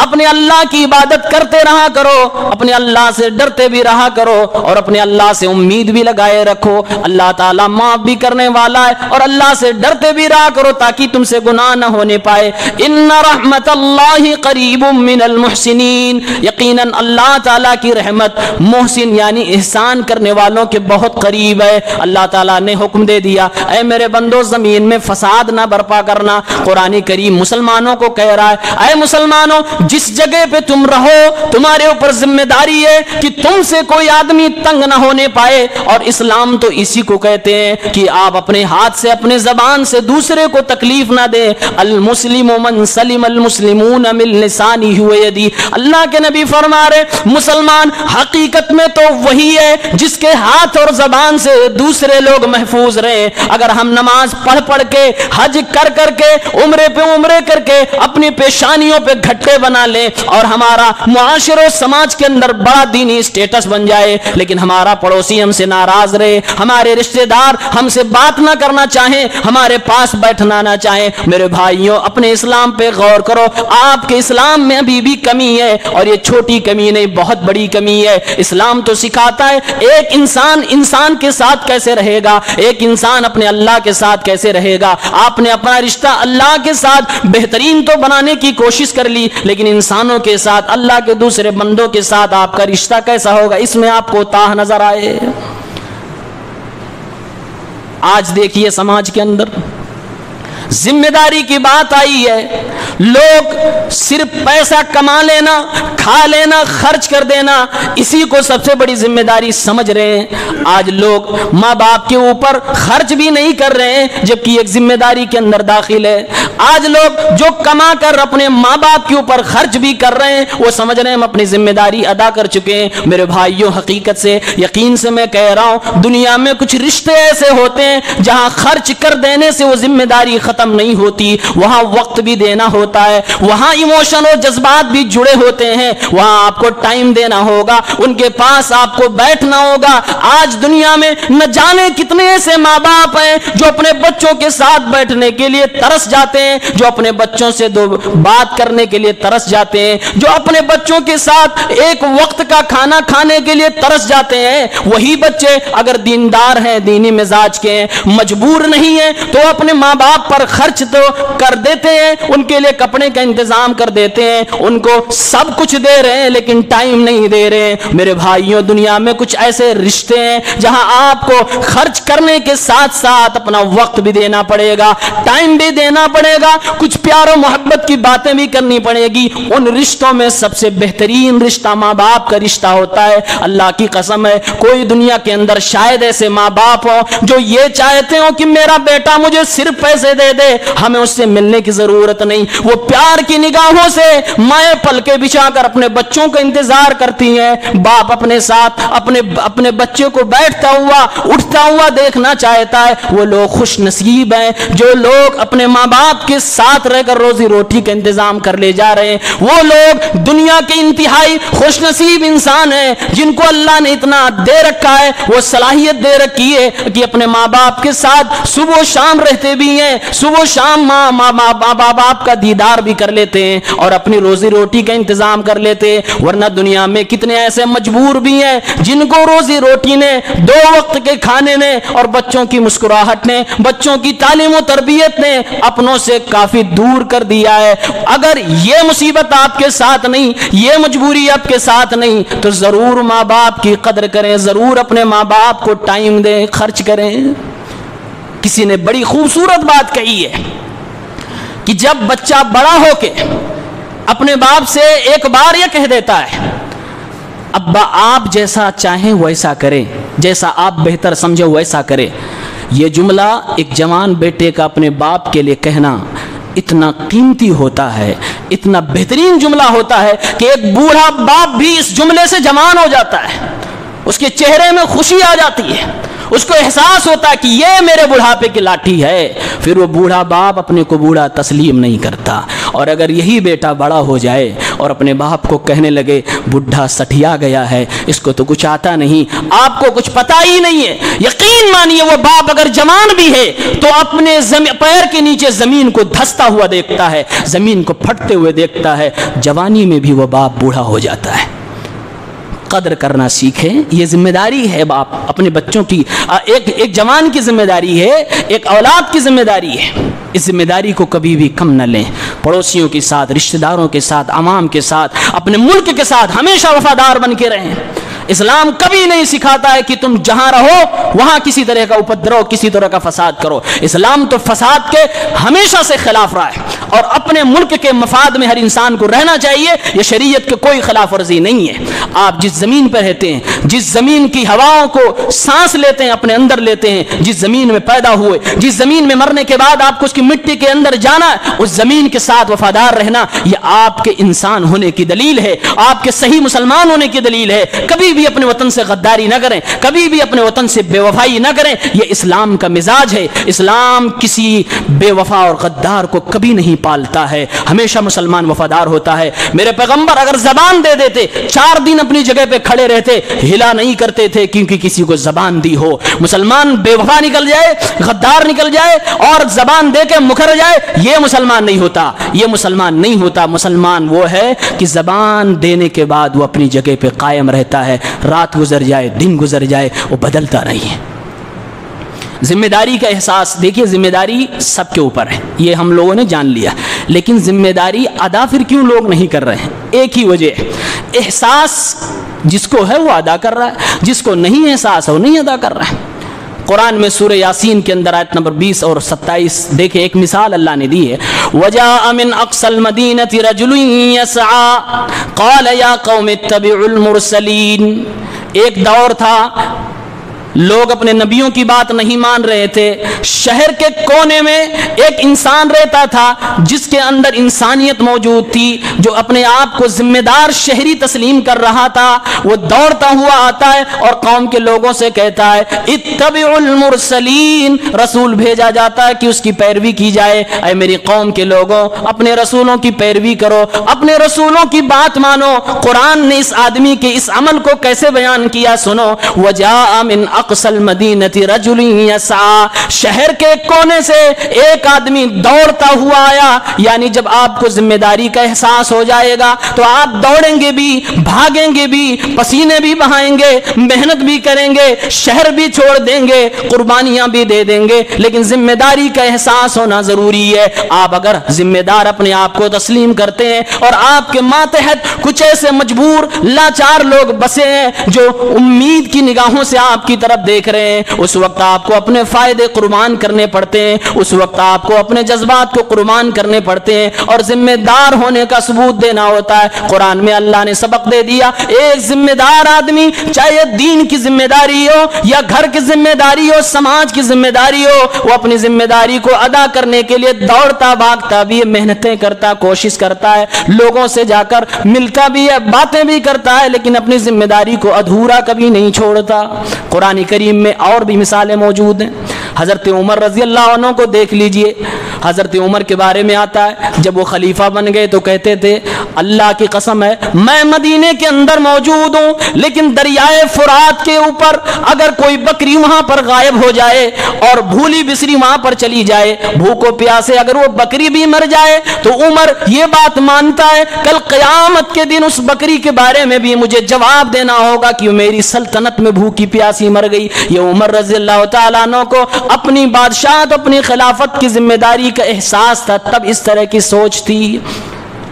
اپنے اللہ کی عبادت کرتے رہا کرو, اپنے اللہ سے ڈرتے بھی رہا کرو اور اپنے اللہ سے امید بھی لگائے رکھو. اللہ تعالیٰ معاف بھی کرنے والا ہے, اور اللہ سے ڈرتے بھی رہا کرو تاکہ تم سے گناہ نہ ہونے پائے. ان رحمت اللہ قریب من المحسنین, یقیناً اللہ تعالیٰ کی رحمت محسن یعنی احسان کرنے والوں کے بہت قریب ہے. اللہ تعالیٰ نے حکم دے دیا اے میرے بندو زمین میں فساد نہ برپا کرنا. قرآن کریم مسلمانوں کو کہہ رہا ہے اے مسلمانوں, جس جگہ پہ تم رہو تمہارے اوپر ذمہ داری ہے کہ تم سے کوئی آدمی تنگ نہ ہونے پائے. اور اسلام تو اسی کو کہتے ہیں کہ آپ اپنے ہاتھ سے اپنے زبان سے دوسرے کو تکلیف نہ دیں. المسلم من سلم المسلمون من لسانه ويده. اللہ کے نبی فرما رہے مسلمان حقیقت میں تو وہی ہے جس کے ہاتھ اور زبان سے دوسرے لوگ محفوظ رہیں. اگر ہم نماز پڑھ پڑھ کے, حج کر کر کے, عمرے پہ عمرے کر کے اپنی پیشانیوں پہ گھٹے بنا لیں اور ہمارا معاشرے و سماج کے اندر بڑا دینی اسٹیٹس بن جائے, لیکن ہمارا پڑوسی ہم سے ناراض رہے, ہمارے رشتہ دار ہم سے بات نہ کرنا چاہیں, ہمارے پاس بیٹھنا نہ چاہیں, میرے بھائیوں اپنے اسلام پہ غور کرو. آپ کے اسلام میں ابھی بھی کمی ہے, اور یہ چھوٹی کمی نہیں بہت بڑی کمی ہے. اسلام تو سکھاتا ہے ایک انسان کے ساتھ کیسے رہے گا, ایک انسان اپنے اللہ کے ساتھ کیسے رہے گا. آپ نے اپنا رشتہ اللہ کے ساتھ بہترین تو بنانے کی کوشش کر لی, لیکن انسانوں کے ساتھ, اللہ کے دوسرے بندوں کے ساتھ آپ کا رشتہ کیسا ہوگا, اس میں آپ کو تاہ نظر آئے. آج دیکھیے سماج کے اندر ذمہ داری کی بات آئی ہے, لوگ صرف پیسہ کما لینا, کھا لینا, خرچ کر دینا اسی کو سب سے بڑی ذمہ داری سمجھ رہے ہیں. آج لوگ ماں باپ کے اوپر خرچ بھی نہیں کر رہے ہیں جبکہ ایک ذمہ داری کے اندر داخل ہے. آج لوگ جو کما کر اپنے ماں باپ کے اوپر خرچ بھی کر رہے ہیں وہ سمجھ رہے ہیں ہم اپنی ذمہ داری ادا کر چکے ہیں. میرے بھائیوں حقیقت سے یقین سے میں کہہ رہا ہوں دنیا میں کچھ رشتے ایسے ہوتے ہیں جہاں خرچ کر دینے سے وہ ذمہ داری ختم نہیں ہوتی, وہاں وقت بھی دینا ہوتا ہے, وہاں ایموشن اور جذبات بھی جڑے ہوتے ہیں, وہاں آپ کو ٹائم دینا ہوگا, ان کے پاس آپ کو بیٹھنا ہوگا. آج دنیا میں نہ جانے کتنے ایسے ماں باپ ہیں جو اپنے بچوں کے ساتھ بیٹھنے کے لیے ترس جاتے ہیں, جو اپنے بچوں سے دو بات کرنے کے لیے ترس جاتے ہیں, جو اپنے بچوں کے ساتھ ایک وقت کا کھانا کھانے کے لیے ترس جاتے ہیں. وہی بچے اگر دیندار ہیں, دینی مزاج کے ہیں, مجبور نہیں ہیں تو اپنے ماں باپ پر پر خرچ تو کر دیتے ہیں، ان کے لیے کپڑے کا انتظام کر دیتے ہیں، ان کو سب کچھ دے رہے ہیں لیکن ٹائم نہیں دے رہے ہیں۔ میرے بھائیوں، دنیا میں کچھ ایسے رشتے ہیں جہاں آپ کو خرچ کرنے کے ساتھ ساتھ اپنا وقت بھی دینا پڑے گا، ٹائم بھی دینا پڑے گا، کچھ پیار و محبت کی باتیں بھی کرنی پڑے گی۔ ان رشتوں میں سب سے بہترین رشتہ ماں باپ کا رشتہ ہوتا ہے۔ اللہ کی قسم ہے، کوئی دنیا کے اندر شاید ایسے ماں باپ ہوں جو یہ چاہتے ہوں کہ میرا بیٹا مجھے صرف پیسے دے دے، ہمیں اس سے ملنے کی ضرورت نہیں۔ وہ پیار کی نگاہوں سے مائیں پلکیں بچھا کر اپنے بچوں کا انتظار کرتی ہیں۔ باپ اپنے ساتھ اپنے بچے کو بیٹھتا ہوا اٹھتا ہوا دیکھنا چاہتا ہے۔ وہ لوگ خوش نصیب ہیں جو لوگ اپنے ماں باپ کے ساتھ رہ کر روزی روٹی کا انتظام کر لے جا رہے ہیں۔ وہ لوگ دنیا کے انتہائی خوش نصیب انسان ہیں جن کو اللہ نے اتنا دے رکھا ہے، وہ صلاحیت دے رکھی ہے کہ اپنے ماں باپ کے ساتھ صبح و شام رہتے بھی ہیں، صبح و شام ماں باپ کا دیدار بھی کر لیتے ہیں اور اپنی روزی روٹی کا انتظام کر لیتے ہیں۔ ورنہ دنیا میں کتنے ایسے مجبور بھی ہیں جن کو روزی روٹی نے، 2 وقت کے کھانے نے اور بچوں کی مسکراہٹ نے، بچوں کی تعلیم و تربیت نے اپنوں سے کافی دور کر دیا ہے۔ اگر یہ مصیبت آپ کے ساتھ نہیں، یہ مجبوری آپ کے ساتھ نہیں، تو ضرور ماں باپ کی قدر کریں، ضرور اپنے ماں باپ کو ٹائم دیں، خرچ کریں۔ کسی نے بڑی خوبصورت بات کہی ہے کہ جب بچہ بڑا ہو کے اپنے باپ سے ایک بار یہ کہہ دیتا ہے ابا آپ جیسا چاہیں ویسا کریں، جیسا آپ بہتر سمجھے ویسا کریں، یہ جملہ ایک جوان بیٹے کا اپنے باپ کے لیے کہنا اتنا قیمتی ہوتا ہے، اتنا بہترین جملہ ہوتا ہے کہ ایک بوڑھا باپ بھی اس جملے سے جوان ہو جاتا ہے، اس کے چہرے میں خوشی آ جاتی ہے، اس کو احساس ہوتا ہے کہ یہ میرے بڑھاپے کی لاٹھی ہے۔ پھر وہ بوڑھا باپ اپنے کو بوڑھا تسلیم نہیں کرتا۔ اور اگر یہی بیٹا بڑا ہو جائے اور اپنے باپ کو کہنے لگے بڈھا سٹھیا گیا ہے، اس کو تو کچھ آتا نہیں، آپ کو کچھ پتا ہی نہیں ہے، یقین مانیے وہ باپ اگر جوان بھی ہے تو اپنے پیر کے نیچے زمین کو دھستا ہوا دیکھتا ہے، زمین کو پھٹتے ہوئے دیکھتا ہے۔ جوانی میں بھی وہ باپ بوڑھا ہو جاتا ہے۔ قدر کرنا سیکھیں، یہ ذمہ داری ہے باپ اپنے بچوں کی، ایک جوان کی ذمہ داری ہے، ایک اولاد کی ذمہ داری ہے۔ اس ذمہ داری کو کبھی بھی کم نہ لیں۔ پڑوسیوں کے ساتھ، رشتہ داروں کے ساتھ، عوام کے ساتھ، اپنے ملک کے ساتھ ہمیشہ وفادار بن کے رہیں۔ اسلام کبھی نہیں سکھاتا ہے کہ تم جہاں رہو وہاں کسی طرح کا اپدرو، کسی طرح کا فساد کرو۔ اسلام تو فساد کے ہمیشہ سے خلاف رہا ہے اور اپنے ملک کے مفاد میں ہر انسان کو رہنا چاہیے، یہ شریعت کی کوئی خلاف ورزی نہیں ہے۔ آپ جس زمین پر رہتے ہیں، جس زمین کی ہواؤں کو سانس لیتے ہیں، اپنے اندر لیتے ہیں، جس زمین میں پیدا ہوئے، جس زمین میں مرنے کے بعد آپ کو اس کی مٹی کے اندر جانا ہے، اس زمین کے ساتھ وفادار رہنا، یہ آپ کے انسان ہونے کی دلیل ہے، آپ کے صحیح مسلمان ہونے کی دلیل ہے۔ کبھی بھی اپنے وطن سے غداری نہ کریں، کبھی بھی اپنے وطن سے بے وفائی نہ کریں، یہ اسلام کا مزاج ہے۔ اسلام کسی بے وفا اور غدار کو کبھی نہیں پالتا ہے، ہمیشہ مسلمان وفادار ہوتا ہے۔ میرے پیغمبر اگر زبان دے دیتے 4 دن اپنی جگہ پہ کھڑے رہتے، ہلا نہیں کرتے تھے کیونکہ کسی کو زبان دی ہو۔ مسلمان بے وفا نکل جائے، غدار نکل جائے اور زبان دے کے مکر جائے، یہ مسلمان نہیں ہوتا، یہ مسلمان نہیں ہوتا۔ مسلمان وہ ہے کہ زبان دینے کے بعد وہ اپنی جگہ پہ قائم رہتا ہے، رات گزر جائے، دن گزر جائے، وہ بدلتا نہیں ہے۔ ذمہ داری کا احساس، دیکھیے ذمہ داری سب کے اوپر ہے، یہ ہم لوگوں نے جان لیا، لیکن ذمہ داری ادا پھر کیوں لوگ نہیں کر رہے ہیں؟ ایک ہی وجہ ہے، احساس جس کو ہے وہ ادا کر رہا ہے، جس کو نہیں احساس ہے وہ نہیں ادا کر رہا ہے۔ قرآن میں سورہ یاسین کے اندر آیت نمبر 20 اور 27 دیکھیں، ایک مثال اللہ نے دی ہے، وَجَاءَ مِنْ أَقْصَى الْمَدِينَةِ رَجُلٌ يَسْعَى قَالَ يَا قَوْمِ اتَّبِعُوا الْمُرْسَلِينَ۔ ایک دور تھا لوگ اپنے نبیوں کی بات نہیں مان رہے تھے، شہر کے کونے میں ایک انسان رہتا تھا جس کے اندر انسانیت موجود تھی، جو اپنے آپ کو ذمہ دار شہری تسلیم کر رہا تھا۔ وہ دوڑتا ہوا آتا ہے اور قوم کے لوگوں سے کہتا ہے اتبعوا المرسلین، رسول بھیجا جاتا ہے کہ اس کی پیروی کی جائے۔ اے میری قوم کے لوگوں، اپنے رسولوں کی پیروی کرو، اپنے رسولوں کی بات مانو۔ قرآن نے اس آدمی کے اس عمل کو کیسے بیان کیا سنو، وجاء من اقصل مدینۃ رجل یسعى، شہر کے کونے سے ایک آدمی دوڑتا ہوا آیا. یعنی جب آپ کو ذمہ داری کا احساس ہو جائے گا تو آپ دوڑیں گے بھی، بھاگیں گے بھی، پسینے بھی بہائیں گے، محنت بھی کریں گے، شہر بھی چھوڑ دیں گے، قربانیاں بھی دے دیں گے، لیکن ذمہ داری کا احساس ہونا ضروری ہے. آپ اگر ذمہ دار اپنے آپ کو تسلیم کرتے ہیں اور آپ کے ماتحت کچھ ایسے مجبور لاچار لوگ بسے ہیں جو امید کی نگاہوں سے آپ کی طرف دیکھ رہے ہیں، اس وقت آپ کو اپنے فائدے قربان کرنے پڑتے ہیں، اس وقت آپ کو اپنے جذبات کو قربان کرنے پڑتے ہیں اور ذمہ دار ہونے کا ثبوت دینا ہوتا ہے. قرآن میں اللہ نے سبق دے دیا، ایک ذمہ دار آدمی چاہے دین کی ذمہ داری ہو یا گھر کی ذمہ داری ہو، سماج کی ذمہ داری ہو، وہ اپنی ذمہ داری کو ادا کرنے کے لیے دوڑتا بھاگتا بھی ہے، محنتیں کرتا، کوشش کرتا ہے، لوگوں سے جا کر ملتا بھی ہے، باتیں بھی کرتا ہے، لیکن اپنی ذمہ داری کو ادھورا کبھی نہیں چھوڑتا. قرآن کریم میں اور بھی مثالیں موجود ہیں. حضرت عمر رضی اللہ عنہ کو دیکھ لیجئے. حضرت عمر کے بارے میں آتا ہے جب وہ خلیفہ بن گئے تو کہتے تھے اللہ کی قسم ہے میں مدینے کے اندر موجود ہوں لیکن دریائے فرات کے اوپر اگر کوئی بکری وہاں پر غائب ہو جائے اور بھولی بسری وہاں پر چلی جائے، بھوکو پیاسے اگر وہ بکری بھی مر جائے تو عمر یہ بات مانتا ہے کل قیامت کے دن اس بکری کے بارے میں بھی مجھے جواب دینا ہوگا کہ میری سلطنت میں بھوکی پیاسی مر گئی. یہ عمر رضی اللہ تعالیٰ عنہ کو اپنی بادشاہت، اپنی خلافت کی ذمہ داری کا احساس تھا، تب اس طرح کی سوچ تھی.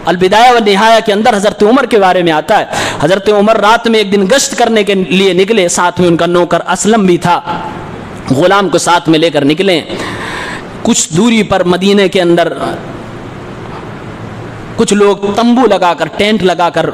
البدایہ و نہایہ کے اندر حضرت عمر کے بارے میں آتا ہے حضرت عمر رات میں ایک دن گشت کرنے کے لیے نکلے، ساتھ میں ان کا نوکر اسلم بھی تھا، غلام کو ساتھ میں لے کر نکلے. کچھ دوری پر مدینے کے اندر کچھ لوگ تمبو لگا کر، ٹینٹ لگا کر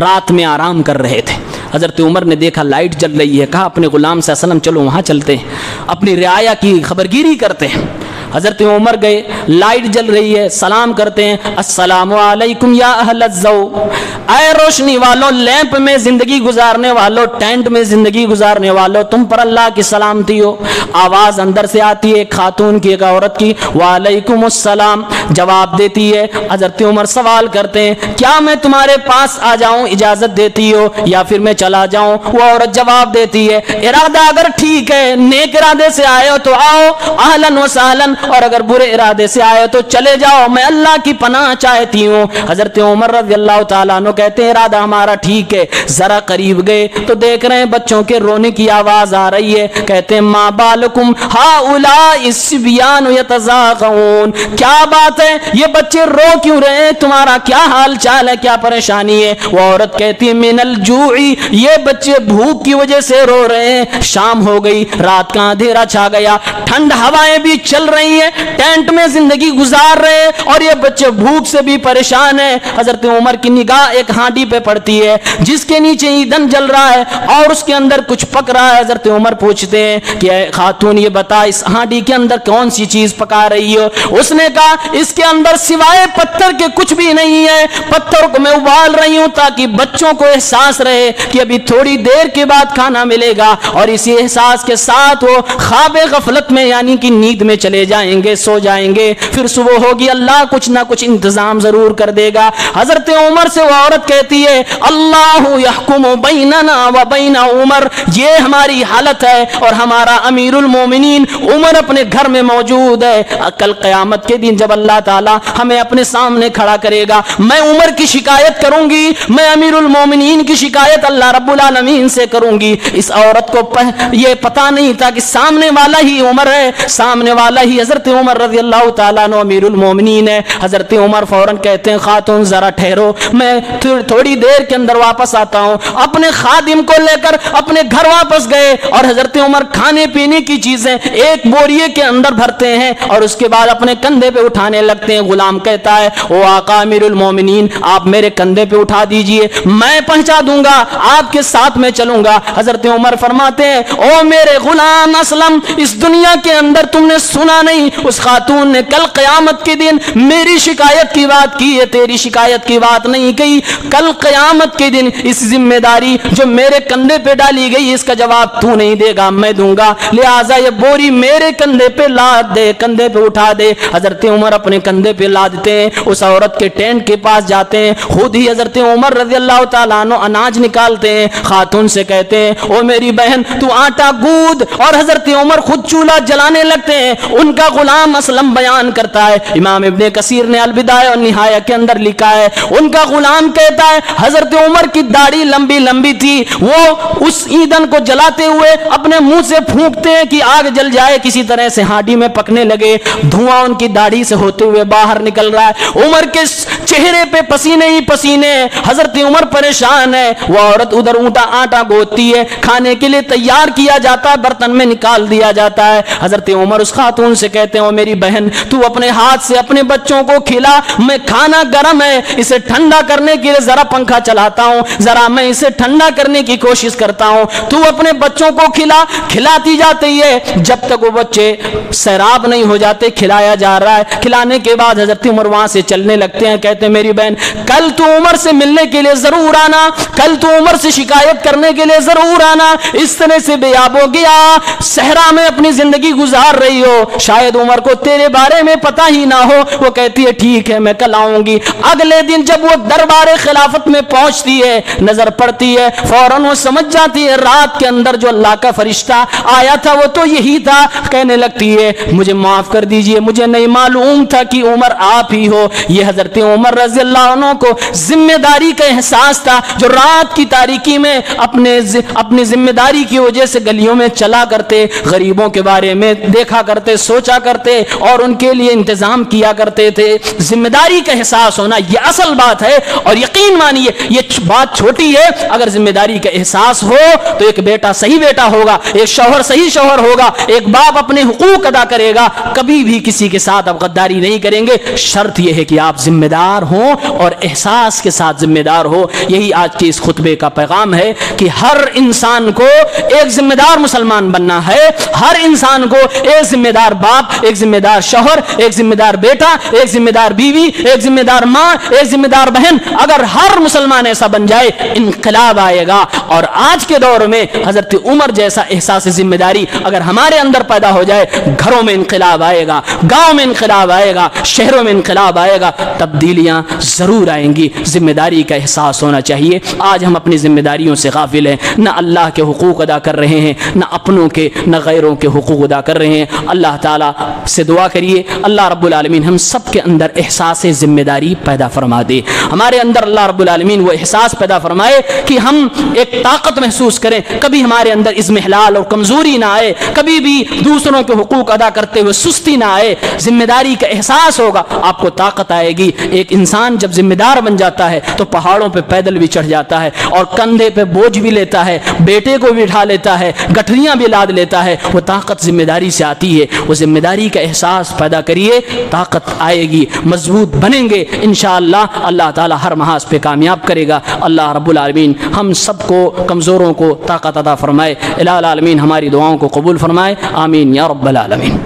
رات میں آرام کر رہے تھے. حضرت عمر نے دیکھا لائٹ جل رہی ہے، کہا اپنے غلام سے اسلم چلو وہاں چلتے ہیں، اپنی رعایا کی خبرگیری کرتے ہیں. حضرت عمر گئے، لائٹ جل رہی ہے، سلام کرتے ہیں السلام علیکم یا اہل الضوء، اے روشنی والوں، لیمپ میں زندگی گزارنے والوں، ٹینٹ میں زندگی گزارنے والوں، تم پر اللہ کی سلامتی ہو. آواز اندر سے آتی ہے ایک خاتون کی، ایک عورت کی، وعلیکم السلام، جواب دیتی ہے. حضرت عمر سوال کرتے ہیں کیا میں تمہارے پاس آ جاؤں، اجازت دیتی ہو یا پھر میں چلا جاؤں؟ وہ عورت جواب دیتی ہے ارادہ اگر ٹھیک ہے، نیک ارادے سے آئے ہو تو آؤ، اہلاً و سہلاً، اور اگر برے ارادے سے آئے تو چلے جاؤ، میں اللہ کی پناہ چاہتی ہوں. حضرت عمر رضی اللہ تعالیٰ عنہ کہتے ہیں ارادہ ہمارا ٹھیک ہے. ذرا قریب گئے تو دیکھ رہے ہیں بچوں کے رونے کی آواز آ رہی ہے. کہتے ہیں ما بالکم ہؤلاء الصبیان یتزاغون، کیا بات ہے یہ بچے رو کیوں رہے ہیں، تمہارا کیا حال چال ہے، کیا پریشانی ہے؟ وہ عورت کہتی ہے من الجوع، یہ بچے بھوک کی وجہ سے رو رہے ہیں. شام ہو گئی، رات کا اندھیرا چھا گیا، ٹھنڈ ہوائیں بھی چل رہی ہیں، ٹینٹ میں زندگی گزار رہے اور یہ بچے بھوک سے بھی پریشان ہیں. حضرت عمر کی نگاہ ایک ہانڈی پہ پڑتی ہے جس کے نیچے ایندھن جل رہا ہے اور اس کے اندر کچھ پک رہا ہے. حضرت عمر پوچھتے ہیں کہ اے خاتون یہ بتا اس ہانڈی کے اندر کون سی چیز پکا رہی ہو؟ اس نے کہا اس کے اندر سوائے پتھر کے کچھ بھی نہیں ہے، پتھر کو میں ابال رہی ہوں تاکہ بچوں کو احساس رہے کہ ابھی تھوڑی دیر کے بعد کھانا ملے گا، اور اسی احساس کے ساتھ وہ خواب غفلت میں یعنی کہ نیند میں چلے جائیں گے، سو جائیں گے، پھر صبح ہوگی اللہ کچھ نہ کچھ انتظام ضرور کر دے گا. حضرت عمر سے وہ عورت کہتی ہے اللہ یحکم بیننا و بین عمر، یہ ہماری حالت ہے اور ہمارا امیر المومنین عمر اپنے گھر میں موجود ہے. کل قیامت کے دن جب اللہ تعالی ہمیں اپنے سامنے کھڑا کرے گا میں عمر کی شکایت کروں گی، میں امیر المومنین کی شکایت اللہ رب العالمین سے کروں گی. اس عورت کو یہ پتا نہیں تھا کہ سامنے والا ہی عمر ہے، سامنے والا ہی حضرت عمر رضی اللہ تعالیٰ عنہ امیر المومنین ہے. حضرت عمر فوراً کہتے ہیں خاتون ذرا ٹھہرو، میں تھوڑی دیر کے اندر واپس آتا ہوں. اپنے خادم کو لے کر اپنے گھر واپس گئے اور حضرت عمر کھانے پینے کی چیزیں ایک بوریے کے اندر بھرتے ہیں اور اس کے بعد اپنے کندھے پہ اٹھانے لگتے ہیں. غلام کہتا ہے او آقا امیر المومنین آپ میرے کندھے پہ اٹھا دیجئے، میں پہنچا دوں گا، آپ کے ساتھ میں چلوں گا. حضرت عمر فرماتے ہیں او میرے غلام اسلم، اس دنیا کے اندر تم نے سنا نہیں نہیں. اس خاتون نے کل قیامت کے دن میری شکایت کی بات کی ہے, تیری شکایت کی بات نہیں کہی. کل قیامت کے دن اس ذمہ داری جو میرے کندھے پہ ڈالی گئی اس کا جواب تو نہیں دے گا, میں دوں گا, لہٰذا یہ بوری میرے کندھے پہ لاد دے, کندھے پہ اٹھا دے. حضرت عمر اپنے کندھے پہ لادتے ہیں, اس عورت کے ٹینٹ کے پاس جاتے ہیں, خود ہی حضرت عمر رضی اللہ تعالیٰ عنہ اناج نکالتے ہیں, خاتون سے کہتے ہیں او میری بہن تو آٹا گود, اور حضرت عمر خود چولہا جلانے لگتے ہیں. ان کا غلام اسلم بیان کرتا ہے, امام ابن کثیر نے البدایہ والنہایہ کے اندر لکھا ہے, ان کا غلام کہتا ہے حضرت عمر کی داڑھی لمبی لمبی تھی, وہ اس ایندھن کو جلاتے ہوئے اپنے منہ سے پھونکتے ہیں کہ آگ جل جائے, کسی طرح سے ہانڈی میں پکنے لگے, دھواں ان کی داڑھی سے ہوتے ہوئے باہر نکل رہا ہے. عمر کے چہرے پہ پسینے ہی پسینے, حضرت عمر پریشان ہے. وہ عورت ادھر اونٹا آٹا گوتتی ہے, کھانے کے لیے تیار کیا جاتا ہے, برتن میں نکال دیا جاتا ہے. حضرت عمر اس خاتون سے کہتے ہیں او میری بہن تو اپنے ہاتھ سے اپنے بچوں کو کھلا, میں کھانا گرم ہے اسے ٹھنڈا کرنے کے لیے ذرا پنکھا چلاتا ہوں, ذرا میں اسے ٹھنڈا کرنے کی کوشش کرتا ہوں, تو اپنے بچوں کو کھلا. کھلاتی جاتی ہے جب تک وہ بچے سیراب نہیں ہو جاتے, کھلایا جا رہا ہے. کھلانے کے بعد حضرت عمر وہاں سے چلنے لگتے ہیں, کہتے ہیں میری بہن کل تو عمر سے ملنے کے لیے ضرور آنا, کل تو عمر سے شکایت کرنے کے لیے ضرور آنا. اس طرح سے بے آب ہو گیا, صحرا میں اپنی زندگی گزار رہی ہو, شاید عمر کو تیرے بارے میں پتہ ہی نہ ہو. وہ کہتی ہے ٹھیک ہے میں کل آؤں گی. اگلے دن جب وہ دربار خلافت میں پہنچتی ہے, نظر پڑتی ہے, فوراً وہ سمجھ جاتی ہے رات کے اندر جو اللہ کا فرشتہ آیا تھا وہ تو یہی تھا. کہنے لگتی ہے مجھے معاف کر دیجئے, مجھے نہیں معلوم تھا کہ عمر آپ ہی ہو. یہ حضرت عمر رضی اللہ عنہ کو ذمہ داری کا احساس تھا, جو رات کی تاریکی میں اپنی ذمہ داری کی وجہ سے گلیوں میں چلا کرتے, غریبوں کے بارے میں دیکھا کرتے, سوچا کرتے اور ان کے لیے انتظام کیا کرتے تھے. ذمہ داری کا احساس ہونا یہ اصل بات ہے, اور یقین مانیے یہ بات چھوٹی ہے. اگر ذمہ داری کا احساس ہو تو ایک بیٹا صحیح بیٹا ہوگا, ایک شوہر صحیح شوہر ہوگا, ایک باپ اپنے حقوق ادا کرے گا, کبھی بھی کسی کے ساتھ آپ غداری نہیں کریں گے. شرط یہ ہے کہ آپ ذمہ دار ہوں اور احساس کے ساتھ ذمہ دار ہو. یہی آج کے اس خطبے کا پیغام ہے کہ ہر انسان کو ایک ذمہ دار مسلمان بننا ہے, ہر انسان کو ایک ذمہ دار باپ, ایک ذمہ دار شوہر, ایک ذمہ دار بیٹا, ایک ذمہ دار بیوی, ایک ذمہ دار ماں, ایک ذمہ دار بہن. اگر ہر مسلمان ایسا بن جائے انقلاب آئے گا. اور آج کے دور میں حضرت عمر جیسا احساس ذمہ داری اگر ہمارے اندر پیدا ہو جائے, گھروں میں انقلاب آئے گا, گاؤں میں انقلاب آئے گا, شہروں میں انقلاب آئے گا, تبدیلیاں ضرور آئیں گی. ذمہ داری کا احساس ہونا چاہیے. آج ہم اپنی ذمہ داریوں سے غافل ہیں, نہ اللہ کے حقوق ادا کر رہے ہیں, نہ اپنوں کے نہ غیروں کے حقوق ادا کر رہے ہیں. اللہ تعالیٰ سے دعا کریے اللہ رب العالمین ہم سب کے اندر احساس ذمہ داری پیدا فرما دے. ہمارے اندر اللہ رب العالمین وہ احساس پیدا فرمائے کہ ہم ایک طاقت محسوس کریں, کبھی ہمارے اندر اضمحلال اور کمزوری نہ آئے, کبھی بھی دوسروں کے حقوق ادا کرتے ہوئے سستی نہ آئے. ذمہ داری کا احساس ہوگا, آپ کو طاقت آئے گی. ایک انسان جب ذمہ دار بن جاتا ہے تو پہاڑوں پہ پیدل بھی چڑھ جاتا ہے, اور کندھے پہ بوجھ بھی لیتا ہے, بیٹے کو بھی اٹھا لیتا ہے, گٹھریاں بھی لاد لیتا ہے. وہ طاقت ذمہ داری سے آتی ہے. وہ ذمہ داری کا احساس پیدا کریے, طاقت آئے گی, مضبوط بنیں گے انشاءاللہ. اللہ تعالی ہر محاذ پہ کامیاب کرے گا. اللہ رب العالمین ہم سب کو کمزوروں کو طاقت عطا فرمائے. الہ العالمین ہماری دعاؤں کو قبول فرمائے. آمین یا رب العالمین.